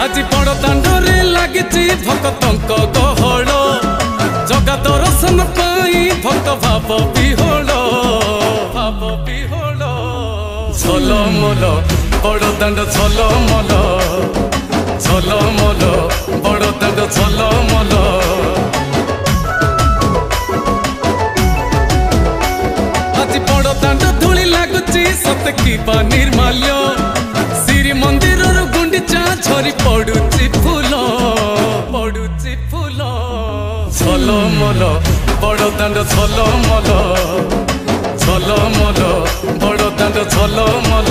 आज बड़ दांडरे लगी भक्तंक गहल जगा दर्शन पाई भक्त भाव विहोल झलमल बड़ दांड झलमल झलमल बड़ दांड झलमल आज बड़ दांड धूली लगुची सत की निर्माल्य श्री मंदिर गुंडीचा झरी पड़ुची फूल झलमल बड़ दांड झलमल झलमल बड़ दांड झलमल।